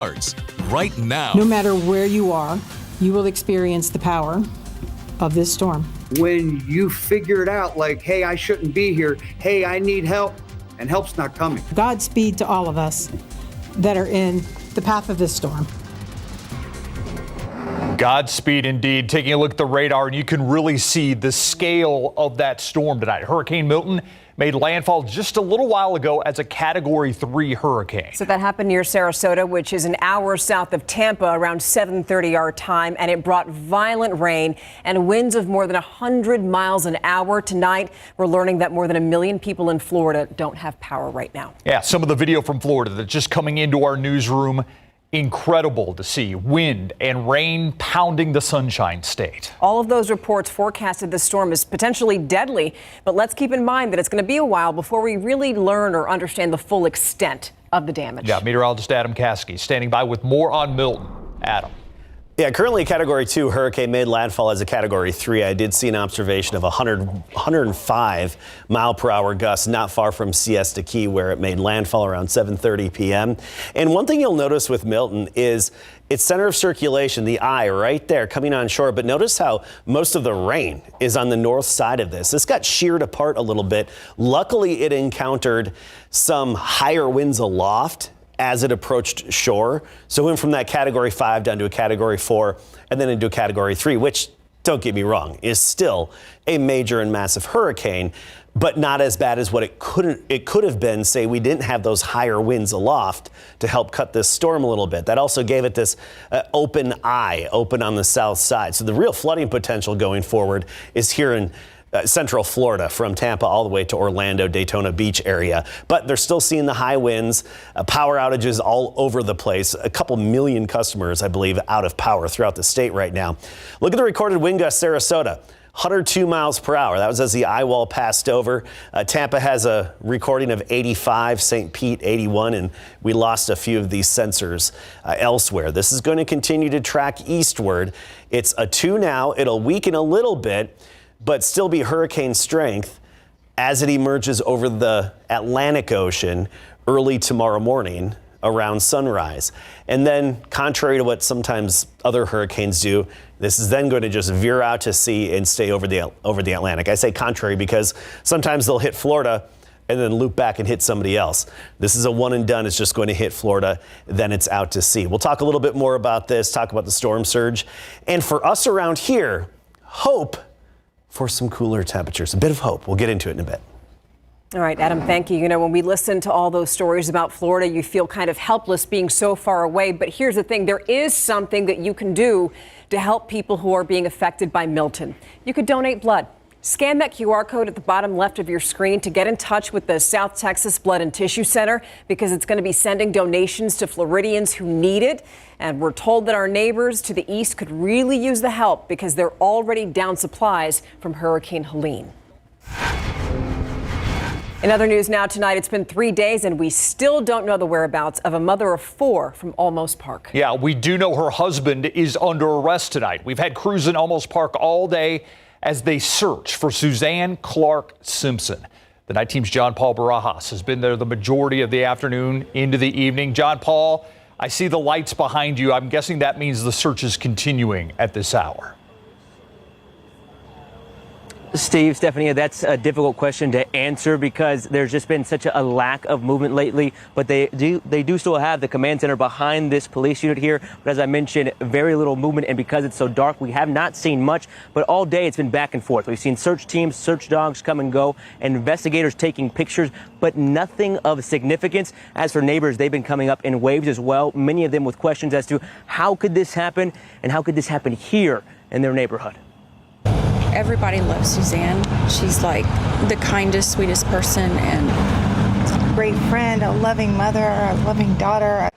right now. No matter where you are, you will experience the power of this storm. When you figure it out, like, hey, I shouldn't be here. Hey, I need help. And help's not coming. Godspeed to all of us that are in the path of this storm. Godspeed indeed. Taking a look at the radar, and you can really see the scale of that storm tonight. Hurricane Milton made landfall just a little while ago as a Category 3 hurricane. So that happened near Sarasota, which is an hour south of Tampa, around 7:30 our time, and it brought violent rain and winds of more than 100 miles an hour. Tonight, we're learning that more than 1 million people in Florida don't have power right now. Yeah, some of the video from Florida that's just coming into our newsroom. Incredible to see wind and rain pounding the Sunshine State. All of those reports forecasted the storm as potentially deadly, but let's keep in mind that it's going to be a while before we really learn or understand the full extent of the damage. Yeah, meteorologist Adam Caskey standing by with more on Milton. Adam. Yeah, currently a Category 2 hurricane made landfall as a Category 3. I did see an observation of 105 mile per hour gusts not far from Siesta Key, where it made landfall around 7:30 p.m. And one thing you'll notice with Milton is its center of circulation, the eye right there coming on shore. But notice how most of the rain is on the north side of this. This got sheared apart a little bit. Luckily, it encountered some higher winds aloft as it approached shore. So it went from that Category 5 down to a Category 4 and then into a Category 3, which, don't get me wrong, is still a major and massive hurricane, but not as bad as what it could have been, say we didn't have those higher winds aloft to help cut this storm a little bit. That also gave it this open on the south side. So the real flooding potential going forward is here in Central Florida, from Tampa all the way to Orlando, Daytona Beach area. But they're still seeing the high winds, power outages all over the place. A couple million customers, I believe, out of power throughout the state right now. Look at the recorded wind gusts, Sarasota. 102 miles per hour. That was as the eye wall passed over. Tampa has a recording of 85, St. Pete 81, and we lost a few of these sensors elsewhere. This is going to continue to track eastward. It's a 2 now. It'll weaken a little bit, but still be hurricane strength as it emerges over the Atlantic Ocean early tomorrow morning around sunrise. And then, contrary to what sometimes other hurricanes do, this is then going to just veer out to sea and stay over the Atlantic. I say contrary because sometimes they'll hit Florida and then loop back and hit somebody else. This is a one and done. It's just going to hit Florida, then it's out to sea. We'll talk a little bit more about this, talk about the storm surge. And for us around here, hope for some cooler temperatures. A bit of hope. We'll get into it in a bit. All right, Adam, thank you. You know, when we listen to all those stories about Florida, you feel kind of helpless being so far away. But here's the thing. There is something that you can do to help people who are being affected by Milton. You could donate blood. Scan that QR code at the bottom left of your screen to get in touch with the South Texas Blood and Tissue Center, because it's going to be sending donations to Floridians who need it. And we're told that our neighbors to the east could really use the help because they're already down supplies from Hurricane Helene. In other news now tonight, it's been 3 days and we still don't know the whereabouts of a mother of 4 from Olmos Park. Yeah, we do know her husband is under arrest tonight. We've had crews in Olmos Park all day as they search for Suzanne Clark Simpson. The night team's John Paul Barajas has been there the majority of the afternoon into the evening. John Paul, I see the lights behind you. I'm guessing that means the search is continuing at this hour. Steve, Stephanie, that's a difficult question to answer because there's just been such a lack of movement lately. But they do still have the command center behind this police unit here. But as I mentioned, very little movement. And because it's so dark, we have not seen much. But all day it's been back and forth. We've seen search teams, search dogs come and go, and investigators taking pictures, but nothing of significance. As for neighbors, they've been coming up in waves as well, many of them with questions as to how could this happen and how could this happen here in their neighborhood. Everybody loves Suzanne. She's like the kindest, sweetest person, and a great friend, a loving mother, a loving daughter.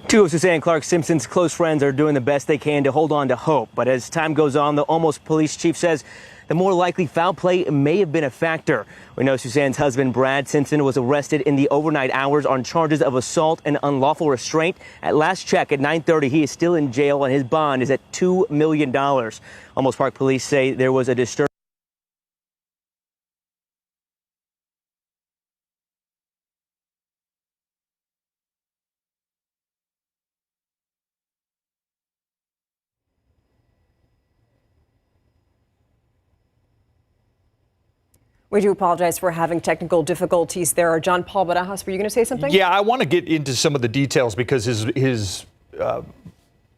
Two of Suzanne Clark Simpson's close friends are doing the best they can to hold on to hope. But as time goes on, the Olmos police chief says the more likely foul play may have been a factor. We know Suzanne's husband, Brad Simpson, was arrested in the overnight hours on charges of assault and unlawful restraint. At last check at 9:30, he is still in jail and his bond is at $2 million. Olmos Park police say there was a disturbance. We do apologize for having technical difficulties there. John Paul Barajas, were you going to say something? Yeah, I want to get into some of the details because his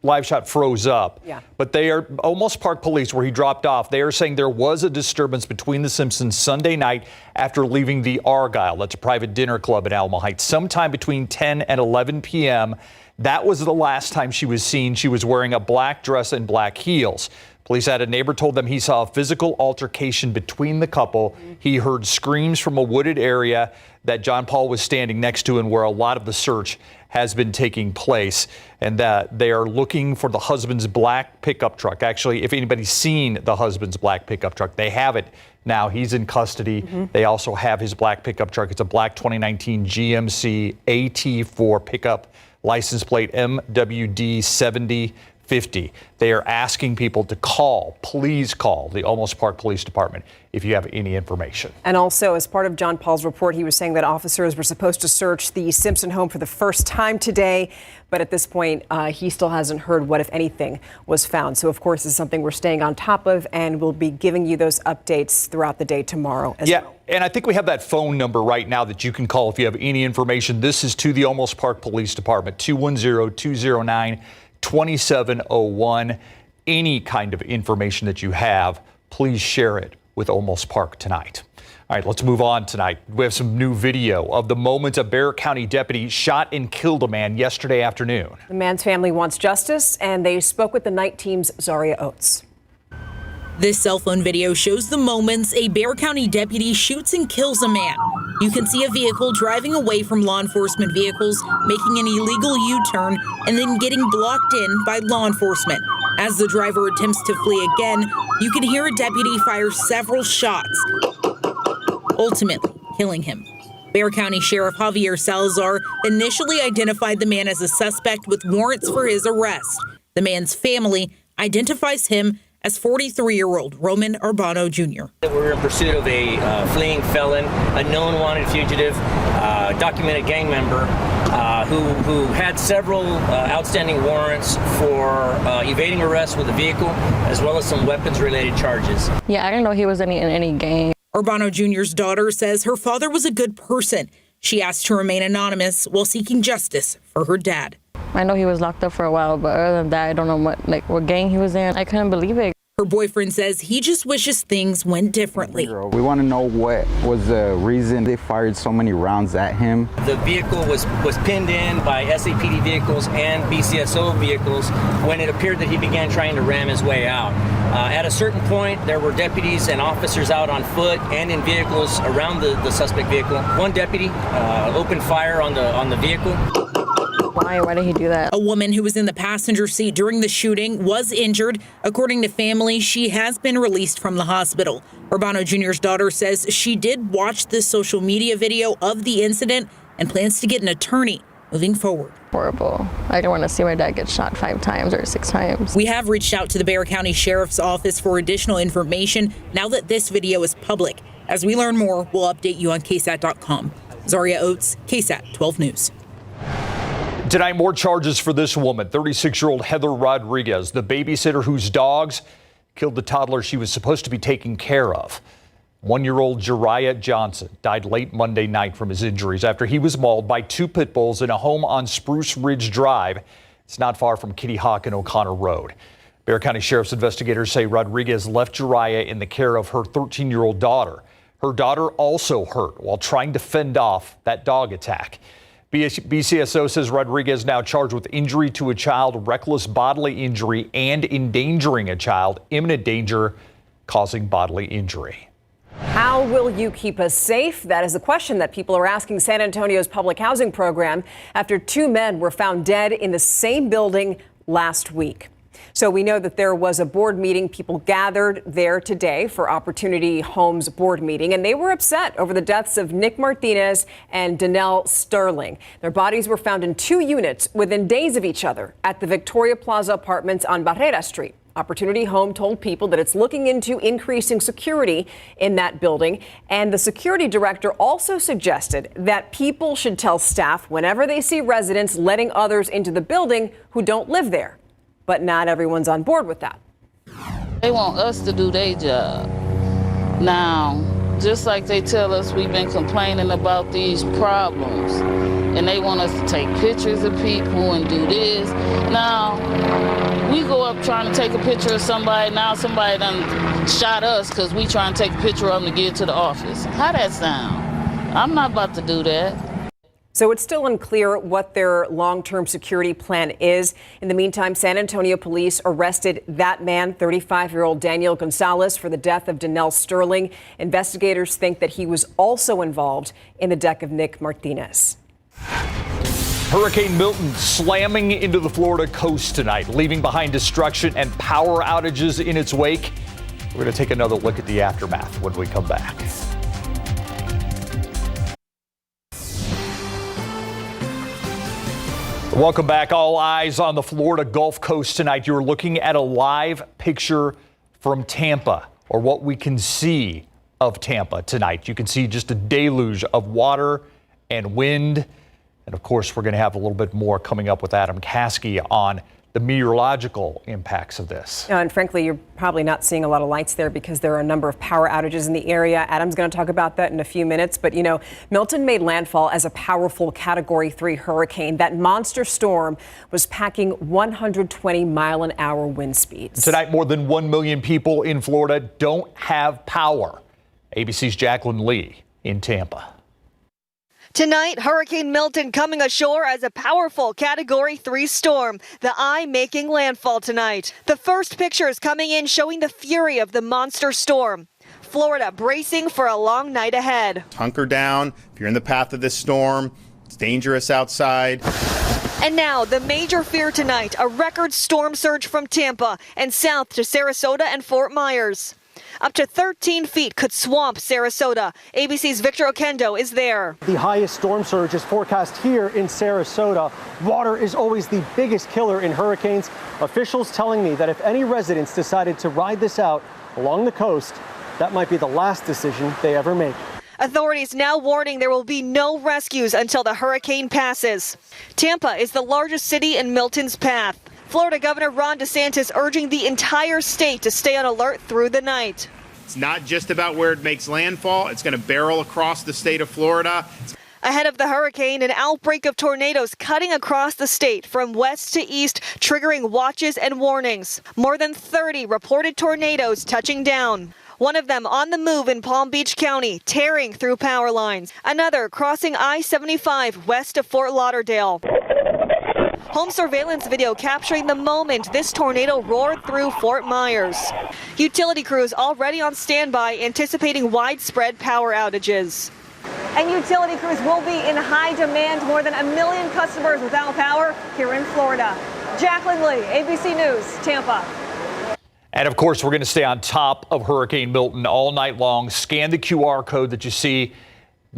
live shot froze up. Yeah. But they are Almost Park Police, where he dropped off. They are saying there was a disturbance between the Simpsons Sunday night after leaving the Argyle. That's a private dinner club in Alamo Heights, sometime between 10 and 11 p.m. That was the last time she was seen. She was wearing a black dress and black heels. Police said a neighbor told them he saw a physical altercation between the couple. He heard screams from a wooded area that John Paul was standing next to and where a lot of the search has been taking place, and that they are looking for the husband's black pickup truck. Actually, if anybody's seen the husband's black pickup truck, they have it now. He's in custody. They also have his black pickup truck. It's a black 2019 GMC AT4 pickup, license plate MWD 7050. They are asking people to please call the Almost Park Police Department if you have any information. And also, as part of John Paul's report, he was saying that officers were supposed to search the Simpson home for the first time today. But at this point, he still hasn't heard what, if anything, was found. So, of course, it's something we're staying on top of, and we'll be giving you those updates throughout the day tomorrow as well. And I think we have that phone number right now that you can call if you have any information. This is to the Almost Park Police Department, 210-209-2701. Any kind of information that you have, please share it with Almost Park tonight. All right, let's move on tonight. We have some new video of the moment a Bexar County deputy shot and killed a man yesterday afternoon. The man's family wants justice, and they spoke with the night team's Zaria Oates. This cell phone video shows the moments a Bexar County deputy shoots and kills a man. You can see a vehicle driving away from law enforcement vehicles, making an illegal U-turn, and then getting blocked in by law enforcement. As the driver attempts to flee again, you can hear a deputy fire several shots, ultimately killing him. Bexar County Sheriff Javier Salazar initially identified the man as a suspect with warrants for his arrest. The man's family identifies him as 43-year-old Roman Urbano Jr. We're in pursuit of a fleeing felon, a known wanted fugitive, documented gang member who had several outstanding warrants for evading arrest with a vehicle, as well as some weapons-related charges. Yeah, I didn't know he was in any gang. Urbano Jr.'s daughter says her father was a good person. She asked to remain anonymous while seeking justice for her dad. I know he was locked up for a while, but other than that, I don't know what gang he was in. I couldn't believe it. Her boyfriend says he just wishes things went differently. We want to know what was the reason they fired so many rounds at him. The vehicle was pinned in by SAPD vehicles and BCSO vehicles when it appeared that he began trying to ram his way out. At a certain point, there were deputies and officers out on foot and in vehicles around the suspect vehicle. One deputy opened fire on the vehicle. Why did he do that? A woman who was in the passenger seat during the shooting was injured. According to family, she has been released from the hospital. Urbano Jr.'s daughter says she did watch the social media video of the incident and plans to get an attorney moving forward. Horrible. I don't want to see my dad get shot 5 times or 6 times. We have reached out to the Bexar County Sheriff's Office for additional information now that this video is public. As we learn more, we'll update you on KSAT.com. Zaria Oates, KSAT 12 News. Tonight, more charges for this woman, 36-year-old Heather Rodriguez, the babysitter whose dogs killed the toddler she was supposed to be taking care of. 1-year-old Jariah Johnson died late Monday night from his injuries after he was mauled by 2 pit bulls in a home on Spruce Ridge Drive. It's not far from Kitty Hawk and O'Connor Road. Bexar County Sheriff's investigators say Rodriguez left Jariah in the care of her 13-year-old daughter. Her daughter also hurt while trying to fend off that dog attack. BCSO says Rodriguez now charged with injury to a child, reckless bodily injury, and endangering a child, imminent danger, causing bodily injury. How will you keep us safe? That is the question that people are asking San Antonio's public housing program after 2 men were found dead in the same building last week. So we know that there was a board meeting. People gathered there today for Opportunity Homes board meeting, and they were upset over the deaths of Nick Martinez and Danelle Sterling. Their bodies were found in 2 units within days of each other at the Victoria Plaza Apartments on Barrera Street. Opportunity Home told people that it's looking into increasing security in that building. And the security director also suggested that people should tell staff whenever they see residents letting others into the building who don't live there. But not everyone's on board with that. They want us to do their job. Now, Just like they tell us we've been complaining about these problems, and they want us to take pictures of people and do this. Now, we go up trying to take a picture of somebody, now somebody done shot us because we trying to take a picture of them to get to the office. How that sound? I'm not about to do that. So it's still unclear what their long-term security plan is. In the meantime, San Antonio police arrested that man, 35-year-old Daniel Gonzalez, for the death of Danelle Sterling. Investigators think that he was also involved in the death of Nick Martinez. Hurricane Milton slamming into the Florida coast tonight, leaving behind destruction and power outages in its wake. We're going to take another look at the aftermath when we come back. Welcome back. All eyes on the Florida Gulf Coast tonight. You're looking at a live picture from Tampa, or what we can see of Tampa tonight. You can see just a deluge of water and wind. And of course, we're going to have a little bit more coming up with Adam Caskey on the meteorological impacts of this. And frankly, you're probably not seeing a lot of lights there because there are a number of power outages in the area. Adam's going to talk about that in a few minutes. But, you know, Milton made landfall as a powerful Category 3 hurricane. That monster storm was packing 120-mile-an-hour wind speeds. Tonight, more than 1 million people in Florida don't have power. ABC's Jacqueline Lee in Tampa. Tonight, Hurricane Milton coming ashore as a powerful Category 3 storm, the eye making landfall tonight. The first pictures coming in showing the fury of the monster storm. Florida bracing for a long night ahead. Hunker down if you're in the path of this storm. It's dangerous outside. And now, the major fear tonight, a record storm surge from Tampa and south to Sarasota and Fort Myers. Up to 13 feet could swamp Sarasota. ABC's Victor Oquendo is there. The highest storm surge is forecast here in Sarasota. Water is always the biggest killer in hurricanes. Officials telling me that if any residents decided to ride this out along the coast, that might be the last decision they ever make. Authorities now warning there will be no rescues until the hurricane passes. Tampa is the largest city in Milton's path. Florida Governor Ron DeSantis urging the entire state to stay on alert through the night. It's not just about where it makes landfall. It's going to barrel across the state of Florida. Ahead of the hurricane, an outbreak of tornadoes cutting across the state from west to east, triggering watches and warnings. More than 30 reported tornadoes touching down. One of them on the move in Palm Beach County, tearing through power lines. Another crossing I-75 west of Fort Lauderdale. Home surveillance video capturing the moment this tornado roared through Fort Myers. Utility crews already on standby, anticipating widespread power outages. And utility crews will be in high demand. More than 1 million customers without power here in Florida. Jacqueline Lee, ABC News, Tampa. And of course, we're going to stay on top of Hurricane Milton all night long. Scan the QR code that you see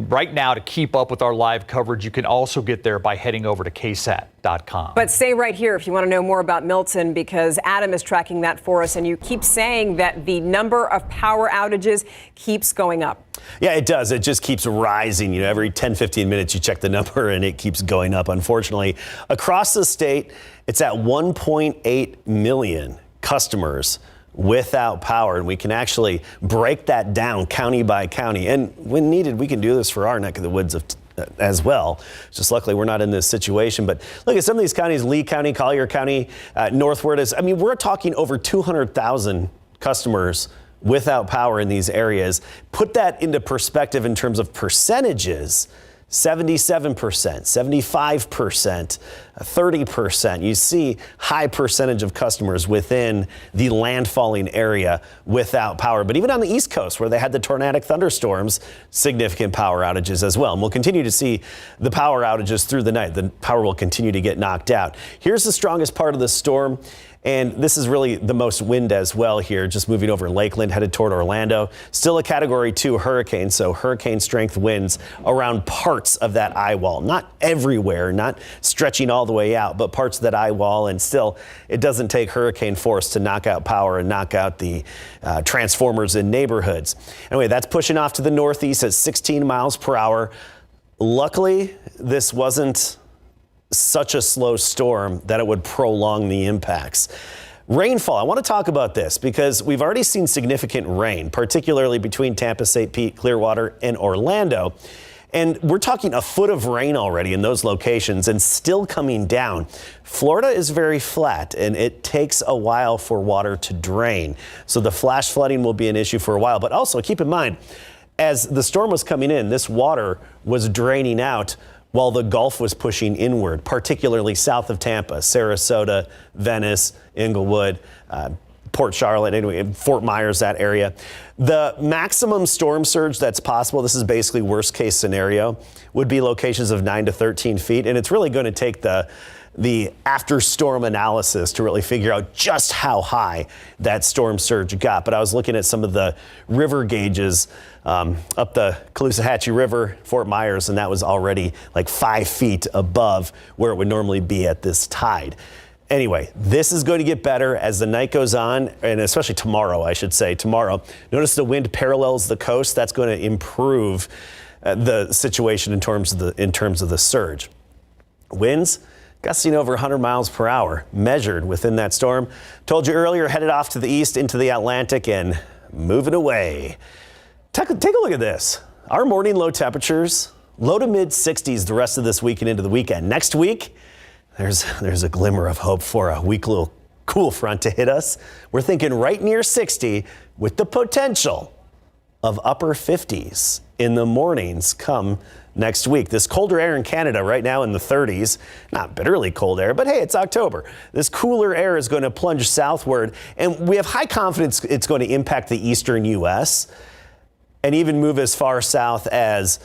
right now to keep up with our live coverage. You can also get there by heading over to KSAT.com. But stay right here if you want to know more about Milton, because Adam is tracking that for us. And you keep saying that the number of power outages keeps going up. Yeah, it does. It just keeps rising. You know, every 10, 15 minutes you check the number and it keeps going up. Unfortunately, across the state, it's at 1.8 million customers without power, and we can actually break that down county by county. And when needed, we can do this for our neck of the woods as well. Just luckily, we're not in this situation. But look at some of these counties: Lee County, Collier County, northward. I mean, we're talking over 200,000 customers without power in these areas. Put that into perspective in terms of percentages. 77%, 75%, 30%. You see high percentage of customers within the landfalling area without power. But even on the East Coast, where they had the tornadic thunderstorms, significant power outages as well. And we'll continue to see the power outages through the night. The power will continue to get knocked out. Here's the strongest part of the storm. And this is really the most wind as well here, just moving over Lakeland, headed toward Orlando. Still a Category 2 hurricane, so hurricane strength winds around parts of that eye wall. Not everywhere, not stretching all the way out, but parts of that eye wall. And still, it doesn't take hurricane force to knock out power and knock out the transformers in neighborhoods. Anyway, that's pushing off to the northeast at 16 miles per hour. Luckily, this wasn't such a slow storm that it would prolong the impacts. Rainfall. I want to talk about this because we've already seen significant rain, particularly between Tampa, St. Pete, Clearwater, and Orlando. And we're talking a foot of rain already in those locations and still coming down. Florida is very flat and it takes a while for water to drain. So the flash flooding will be an issue for a while. But also keep in mind, as the storm was coming in, this water was draining out while the Gulf was pushing inward, particularly south of Tampa, Sarasota, Venice, Inglewood, Port Charlotte, anyway, Fort Myers, that area. The maximum storm surge that's possible, this is basically worst case scenario, would be locations of 9 to 13 feet. And it's really going to take the after storm analysis to really figure out just how high that storm surge got. But I was looking at some of the river gauges up the Caloosahatchee River, Fort Myers, and that was already like 5 feet above where it would normally be at this tide. Anyway, this is going to get better as the night goes on, and especially tomorrow, I should say. Tomorrow, notice the wind parallels the coast. That's going to improve the situation in terms of the surge. Winds gusting over 100 miles per hour measured within that storm. Told you earlier, headed off to the east into the Atlantic and moving away. Take a look at this. Our morning low temperatures, low to mid 60s the rest of this week and into the weekend. Next week, there's a glimmer of hope for a weak little cool front to hit us. We're thinking right near 60 with the potential of upper 50s in the mornings come next week. This colder air in Canada right now in the 30s, not bitterly cold air, but hey, it's October. This cooler air is going to plunge southward, and we have high confidence it's going to impact the eastern U.S. and even move as far south as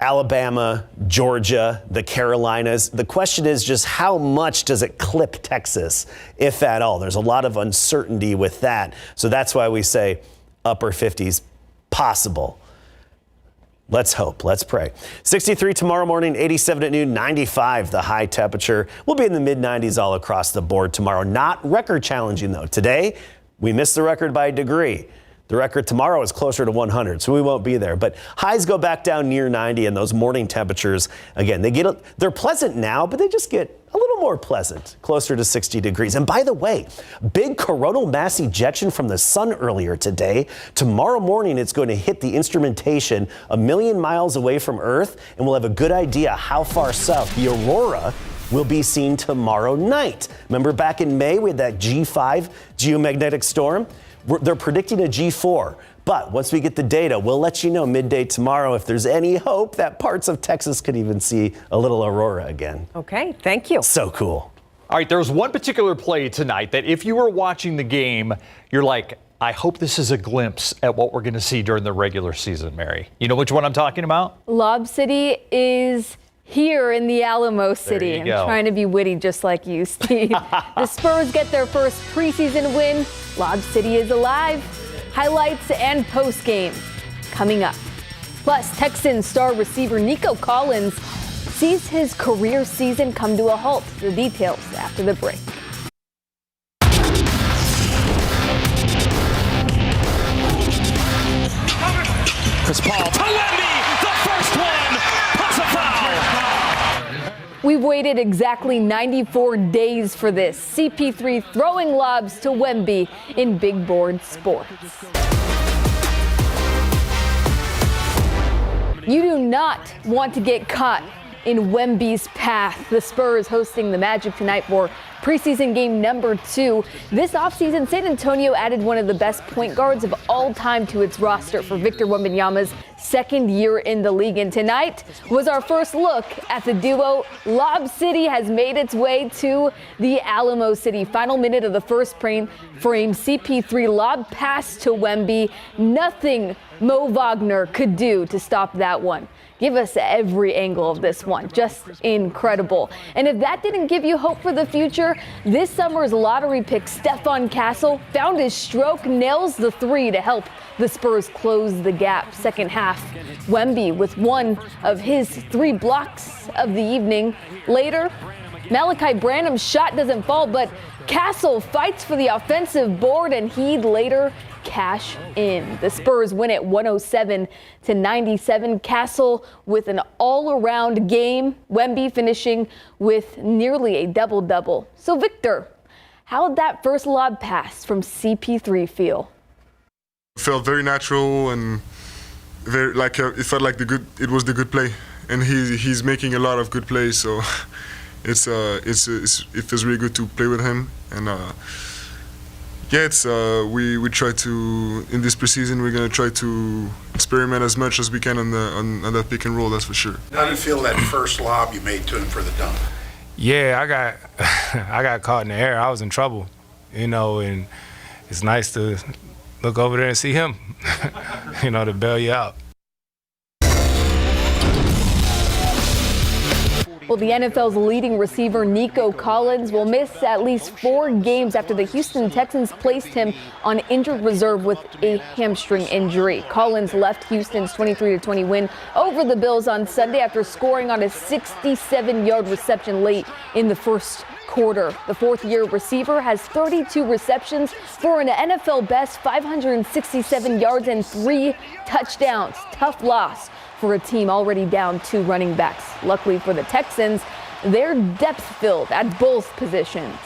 Alabama, Georgia, the Carolinas. The question is just how much does it clip Texas, if at all? There's a lot of uncertainty with that. So that's why we say upper 50s possible. Let's hope. Let's pray. 63 tomorrow morning, 87 at noon, 95 the high temperature. We'll be in the mid-90s all across the board tomorrow. Not record challenging, though. Today, we missed the record by a degree. The record tomorrow is closer to 100, so we won't be there. But highs go back down near 90, and those morning temperatures, again, they're pleasant now, but they just get a little more pleasant, closer to 60 degrees. And by the way, big coronal mass ejection from the sun earlier today. Tomorrow morning, it's going to hit the instrumentation 1 million miles away from Earth, and we'll have a good idea how far south the aurora will be seen tomorrow night. Remember back in May, we had that G5 geomagnetic storm? They're predicting a G4, but once we get the data, we'll let you know midday tomorrow if there's any hope that parts of Texas could even see a little aurora again. Okay, thank you. So cool. All right, there's one particular play tonight that if you were watching the game, you're like, I hope this is a glimpse at what we're going to see during the regular season, Mary. You know which one I'm talking about? Lob City is here in the Alamo City. I'm go. trying to be witty just like you, Steve. The Spurs get their first preseason win. Lob City is alive. Highlights and post-game coming up. Plus, Texans star receiver Nico Collins sees his career season come to a halt. The details after the break. Chris Paul to Wemby, the first one, plus a foul. We've waited exactly 94 days for this. CP3 throwing lobs to Wemby in big board sports. You do not want to get caught in Wemby's path. The Spurs hosting the Magic tonight for preseason game number 2. This offseason, San Antonio added one of the best point guards of all time to its roster for Victor Wembanyama's second year in the league. And tonight was our first look at the duo. Lob City has made its way to the Alamo City. Final minute of the first frame, CP3 lob pass to Wemby. Nothing Mo Wagner could do to stop that one. Give us every angle of this one. Just incredible. And if that didn't give you hope for the future, this summer's lottery pick, Stephon Castle, found his stroke, nails the 3 to help the Spurs close the gap. Second half, Wemby with one of his 3 blocks of the evening. Later, Malachi Branham's shot doesn't fall, but Castle fights for the offensive board, and he'd later cash in. The Spurs win it 107-97. Castle with an all-around game. Wemby finishing with nearly a double-double. So Victor, How'd that first lob pass from CP3 feel? It felt very natural and very it felt like it was the good play, and he's making a lot of good plays, so it feels really good to play with him. And we try to, in this preseason, we're gonna try to experiment as much as we can on that pick and roll. That's for sure. How did you feel that first lob you made to him for the dunk? Yeah, I got caught in the air. I was in trouble, and it's nice to look over there and see him, to bail you out. Well, the NFL's leading receiver, Nico Collins, will miss at least 4 games after the Houston Texans placed him on injured reserve with a hamstring injury. Collins left Houston's 23-20 win over the Bills on Sunday after scoring on a 67-yard reception late in the first quarter. The fourth-year receiver has 32 receptions for an NFL best 567 yards and 3 touchdowns. Tough loss for a team already down 2 running backs. Luckily for the Texans, they're depth-filled at both positions.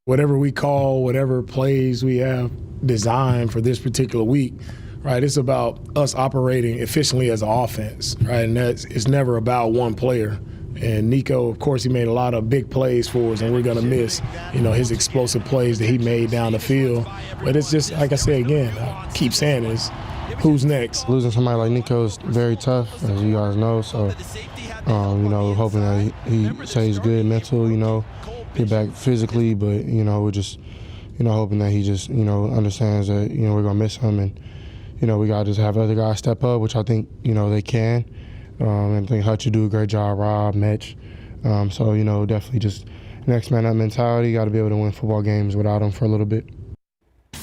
Whatever we call, whatever plays we have designed for this particular week, right, it's about us operating efficiently as an offense, right? And it's never about one player. And Nico, of course, he made a lot of big plays for us, and we're going to miss, his explosive plays that he made down the field. But it's just, like I say again, I keep saying this, who's next? Losing somebody like Nico is very tough, as you guys know. So, hoping that he stays good mental, get back physically. But, we're just, hoping that he just, understands that, we're going to miss him. And, we got to just have other guys step up, which I think, they can. And I think Hutch will do a great job, Rob, Mitch. So, definitely just next man up mentality. Got to be able to win football games without him for a little bit.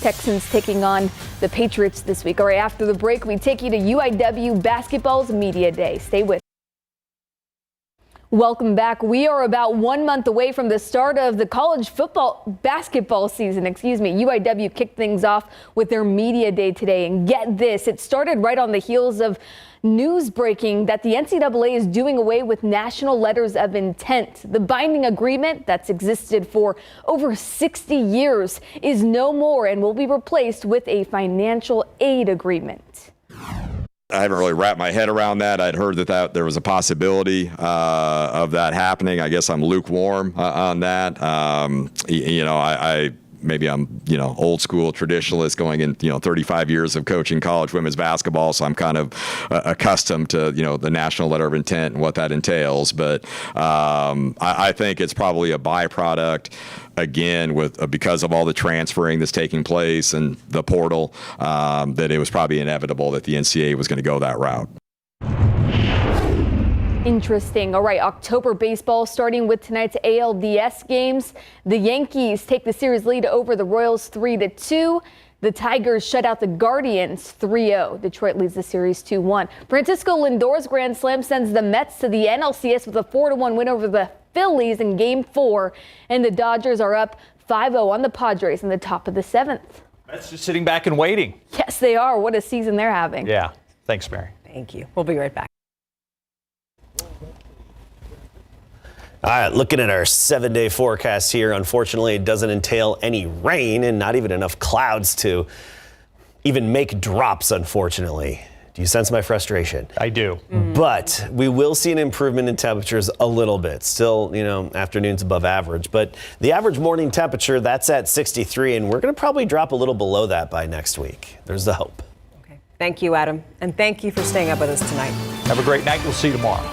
Texans taking on the Patriots this week. All right, after the break, we take you to UIW Basketball's Media Day. Stay with us. Welcome back. We are about 1 month away from the start of the college basketball season. UIW kicked things off with their Media Day today. And get this, it started right on the heels of news breaking that the NCAA is doing away with national letters of intent. The binding agreement that's existed for over 60 years is no more and will be replaced with a financial aid agreement. I haven't really wrapped my head around that. I'd heard that there was a possibility of that happening. I guess I'm lukewarm on that. Maybe I'm, old school traditionalist going in, 35 years of coaching college women's basketball. So I'm kind of accustomed to, the national letter of intent and what that entails. But I think it's probably a byproduct, again, because of all the transferring that's taking place and the portal, that it was probably inevitable that the NCAA was going to go that route. Interesting. All right, October baseball starting with tonight's ALDS games. The Yankees take the series lead over the Royals 3-2. The Tigers shut out the Guardians 3-0. Detroit leads the series 2-1. Francisco Lindor's grand slam sends the Mets to the NLCS with a 4-1 win over the Phillies in Game 4. And the Dodgers are up 5-0 on the Padres in the top of the 7th. Mets just sitting back and waiting. Yes, they are. What a season they're having. Yeah. Thanks, Mary. Thank you. We'll be right back. All right, looking at our 7-day forecast here, unfortunately, it doesn't entail any rain and not even enough clouds to even make drops, unfortunately. Do you sense my frustration? I do. Mm-hmm. But we will see an improvement in temperatures a little bit. Still, afternoons above average. But the average morning temperature, that's at 63, and we're going to probably drop a little below that by next week. There's the hope. Okay. Thank you, Adam. And thank you for staying up with us tonight. Have a great night. We'll see you tomorrow.